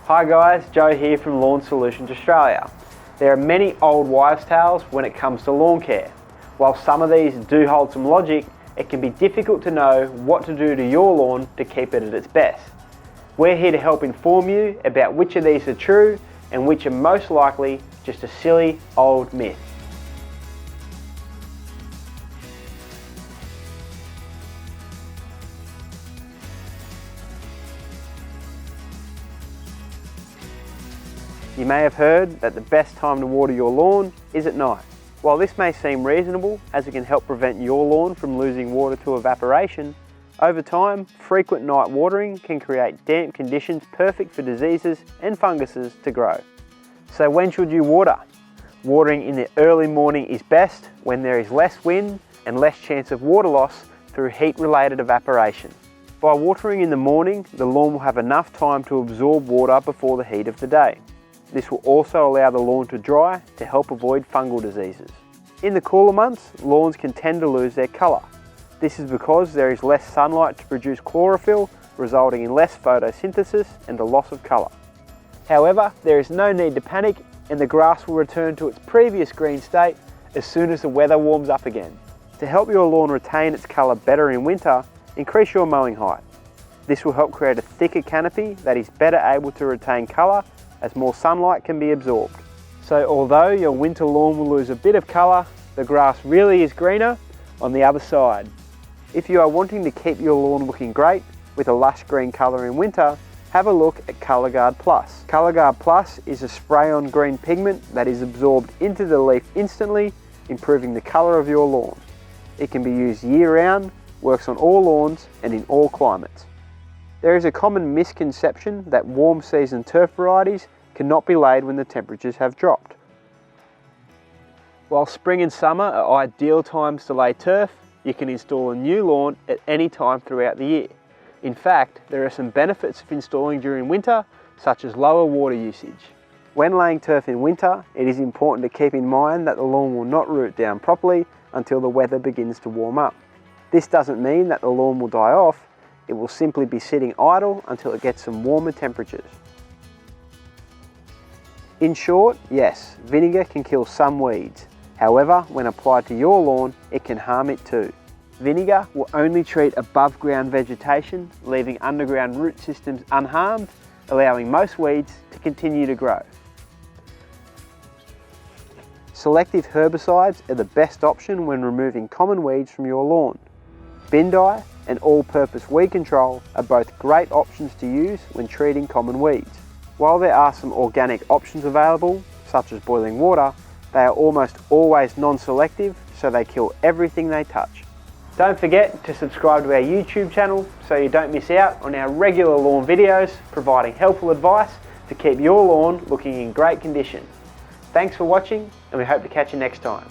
Hi guys, Joe here from Lawn Solutions Australia. There are many old wives' tales when it comes to lawn care. While some of these do hold some logic, it can be difficult to know what to do to your lawn to keep it at its best. We're here to help inform you about which of these are true and which are most likely just a silly old myth. You may have heard that the best time to water your lawn is at night. While this may seem reasonable, as it can help prevent your lawn from losing water to evaporation, over time, frequent night watering can create damp conditions perfect for diseases and funguses to grow. So when should you water? Watering in the early morning is best when there is less wind and less chance of water loss through heat-related evaporation. By watering in the morning, the lawn will have enough time to absorb water before the heat of the day. This will also allow the lawn to dry to help avoid fungal diseases. In the cooler months, lawns can tend to lose their colour. This is because there is less sunlight to produce chlorophyll, resulting in less photosynthesis and a loss of colour. However, there is no need to panic, and the grass will return to its previous green state as soon as the weather warms up again. To help your lawn retain its colour better in winter, increase your mowing height. This will help create a thicker canopy that is better able to retain colour as more sunlight can be absorbed. So although your winter lawn will lose a bit of colour, the grass really is greener on the other side. If you are wanting to keep your lawn looking great with a lush green colour in winter, have a look at ColourGuard Plus. ColourGuard Plus is a spray-on green pigment that is absorbed into the leaf instantly, improving the colour of your lawn. It can be used year-round, works on all lawns and in all climates. There is a common misconception that warm season turf varieties cannot be laid when the temperatures have dropped. While spring and summer are ideal times to lay turf, you can install a new lawn at any time throughout the year. In fact, there are some benefits of installing during winter, such as lower water usage. When laying turf in winter, it is important to keep in mind that the lawn will not root down properly until the weather begins to warm up. This doesn't mean that the lawn will die off. It will simply be sitting idle until it gets some warmer temperatures. In short, yes, vinegar can kill some weeds. However, when applied to your lawn, it can harm it too. Vinegar will only treat above ground vegetation, leaving underground root systems unharmed, allowing most weeds to continue to grow. Selective herbicides are the best option when removing common weeds from your lawn. Bin dye and all-purpose weed control are both great options to use when treating common weeds. While there are some organic options available, such as boiling water, they are almost always non-selective, so they kill everything they touch. Don't forget to subscribe to our YouTube channel so you don't miss out on our regular lawn videos providing helpful advice to keep your lawn looking in great condition. Thanks for watching, and we hope to catch you next time.